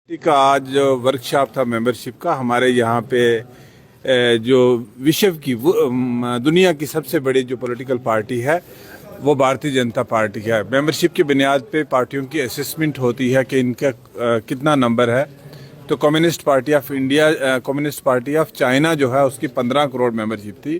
का आज जो वर्कशॉप था मेंबरशिप का, हमारे यहाँ पे जो विश्व की दुनिया की सबसे बड़ी जो पॉलिटिकल पार्टी है वो भारतीय जनता पार्टी है। मेंबरशिप की बुनियाद पे पार्टियों की असेसमेंट होती है कि इनका कितना नंबर है। तो communist party of India, communist party of China जो है उसकी 15 करोड़ मेंबरशिप थी,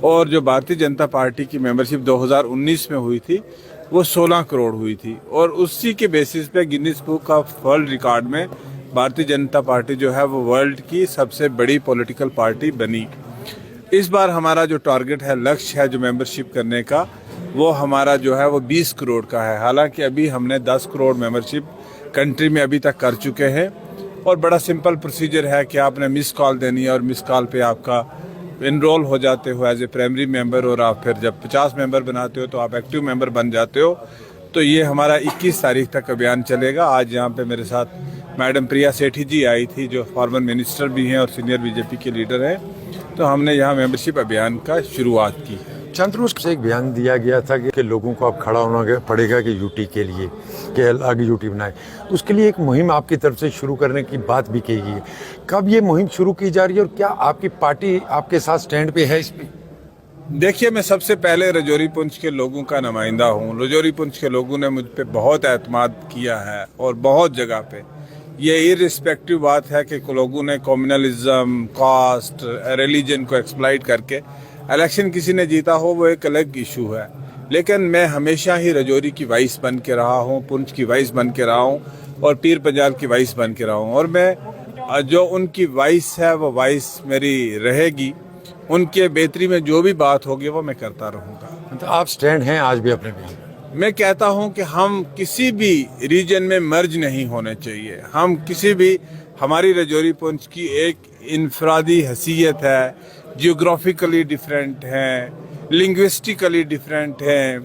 और जो भारतीय जनता पार्टी की मेंबरशिप 2019 में हुई थी वो 16 करोड़ हुई थी। और उसी के बेसिस पे Guinness book of world record में भारतीय जनता पार्टी जो है वो वर्ल्ड की सबसे बड़ी पॉलिटिकल पार्टी बनी। इस बार हमारा जो टारगेट है, लक्ष्य है जो मेंबरशिप करने का, वो हमारा जो है वो 20 करोड़ का है। हालांकि अभी हमने 10 करोड़ मेंबरशिप कंट्री में अभी तक कर चुके हैं, और बड़ा सिंपल प्रोसीजर है कि आपने मिस कॉल देनी है और मिस कॉल पे आपका इनरोल हो जाते हो एज ए प्राइमरी मेंबर, और आप फिर जब 50 मेंबर बनाते हो तो आप एक्टिव मेंबर बन जाते हो। तो ये हमारा 21 तारीख तक अभियान चलेगा। आज यहाँ पे मेरे साथ मैडम प्रिया सेठी जी आई थी, जो फॉर्मर मिनिस्टर भी हैं और सीनियर बीजेपी के लीडर हैं। तो हमने यहाँ मेंबरशिप अभियान का शुरुआत की है। चंद रोज से एक बयान दिया गया था कि लोगों को अब खड़ा होना पड़ेगा कि यूटी के लिए, कि अलग यूटी बनाए। उसके लिए एक मुहिम आपकी तरफ से शुरू करने की बात भी कही गई है। कब ये मुहिम शुरू की जा रही है और क्या आपकी पार्टी आपके साथ स्टैंड पे है इस पे? देखिए, मैं सबसे पहले रजौरी पुंछ के लोगों का नुमाइंदा हूँ। रजौरी पुंछ के लोगों ने मुझ पे बहुत एतमाद किया है, और बहुत जगह पे ये इररिस्पेक्टिव बात है कि लोगों ने कम्युनलिज्म, कास्ट, रिलीजन को एक्सप्लॉइट करके इलेक्शन किसी ने जीता हो, वो एक अलग इशू है। लेकिन मैं हमेशा ही रजौरी की वाइस बन के रहा हूँ, पुंछ की वाइस बन के रहा हूँ, और पीर पंजाल की वाइस बन के रहा हूँ। और मैं जो उनकी वाइस है वो वाइस मेरी रहेगी। उनके बेहतरी में जो भी बात होगी वो मैं करता रहूँगा। तो आप स्टैंड हैं आज भी अपने भी? मैं कहता हूँ कि हम किसी भी रीजन में मर्ज नहीं होने चाहिए। हम किसी भी, हमारी रजौरी पुंछ की एक इनफरादी हैसियत है, जियोग्राफिकली डिफरेंट है, लिंग्विस्टिकली डिफरेंट है,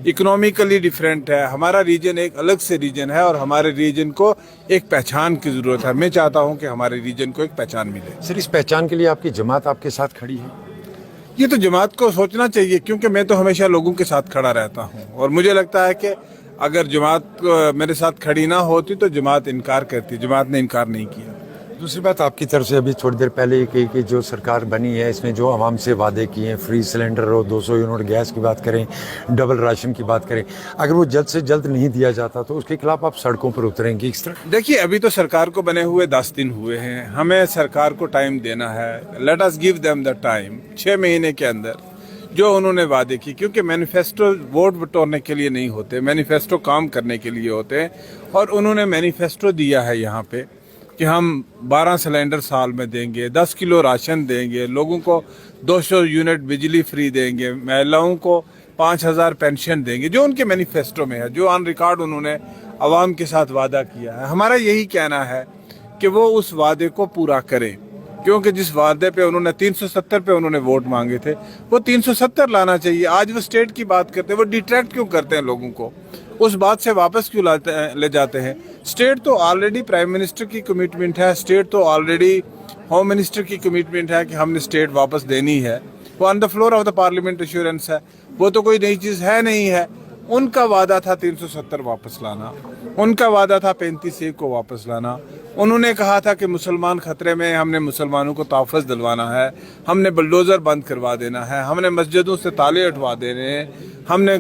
इकोनॉमिकली डिफरेंट है। हमारा रीजन एक अलग से रीजन है, और हमारे रीजन को एक पहचान की ज़रूरत है। मैं चाहता हूं कि हमारे रीजन को एक पहचान मिले। सर, इस पहचान के लिए आपकी जमात आपके साथ खड़ी है? ये तो जमात को सोचना चाहिए, क्योंकि मैं तो हमेशा लोगों के साथ खड़ा रहता हूँ, और मुझे लगता है कि अगर जमात मेरे साथ खड़ी ना होती तो जमात इनकार करती। जमात ने इनकार नहीं किया। दूसरी बात, आपकी तरफ से अभी थोड़ी देर पहले ये कही कि जो सरकार बनी है इसमें जो आवाम से वादे किए हैं, फ्री सिलेंडर और 200 यूनिट गैस की बात करें, डबल राशन की बात करें, अगर वो जल्द से जल्द नहीं दिया जाता तो उसके खिलाफ आप सड़कों पर उतरेंगे इस तरह? देखिए, अभी तो सरकार को बने हुए 10 दिन हुए हैं। हमें सरकार को टाइम देना है। Let us give them the time. 6 महीने के अंदर जो उन्होंने वादे की, क्योंकि मैनिफेस्टो वोट बटोरने के लिए नहीं होते, मैनिफेस्टो काम करने के लिए होते हैं। और उन्होंने मैनिफेस्टो दिया है यहाँ पे कि हम 12 सिलेंडर साल में देंगे, 10 किलो राशन देंगे, लोगों को 200 यूनिट बिजली फ्री देंगे, महिलाओं को 5000 पेंशन देंगे, जो उनके मैनिफेस्टो में है, जो ऑन रिकॉर्ड उन्होंने आवाम के साथ वादा किया है। हमारा यही कहना है कि वो उस वादे को पूरा करें, क्योंकि जिस वादे पे उन्होंने 370 पे उन्होंने वोट मांगे थे, वो 370 लाना चाहिए। आज वो स्टेट की बात करते हैं, वो डिट्रैक्ट क्यों करते हैं लोगों को, उस बात से वापस क्यों ले जाते हैं? स्टेट तो ऑलरेडी प्राइम मिनिस्टर की कमिटमेंट है, स्टेट तो ऑलरेडी होम मिनिस्टर की कमिटमेंट है कि हमने स्टेट वापस देनी है। वो on the floor of the parliament assurance है, वो तो कोई नई चीज़ है नहीं है। उनका वादा था 370 वापस लाना, उनका वादा था 35A को वापस लाना। उन्होंने कहा था कि मुसलमान खतरे में, हमने मुसलमानों को तहफ़्फ़ुज़ दिलवाना है, हमने बुलडोज़र बंद करवा देना है, हमने मस्जिदों से ताले हटवा देने हैं, हमने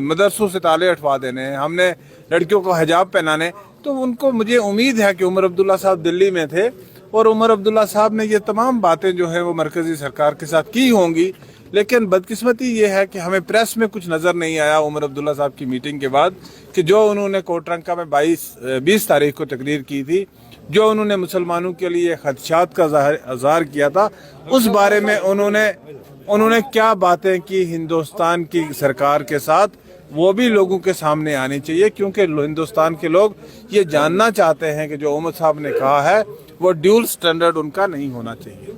मदरसों से ताले हटवा देने हैं, हमने लड़कियों को हिजाब पहनाने। तो उनको, मुझे उम्मीद है कि उमर अब्दुल्ला साहब दिल्ली में थे, और उमर अब्दुल्ला साहब ने ये तमाम बातें जो है वो मरकज़ी सरकार के साथ की होंगी। लेकिन बदकिस्मती ये है कि हमें प्रेस में कुछ नज़र नहीं आया उमर अब्दुल्ला साहब की मीटिंग के बाद, कि जो उन्होंने कोटरंका में 20 तारीख को तकरीर की थी, जो उन्होंने मुसलमानों के लिए खदशात का इज़हार किया था, उस बारे में उन्होंने क्या बातें की हिंदुस्तान की सरकार के साथ, वो भी लोगों के सामने आनी चाहिए। क्योंकि हिंदुस्तान के लोग ये जानना चाहते हैं कि जो उमर साहब ने कहा है वो ड्यूल स्टैंडर्ड उनका नहीं होना चाहिए।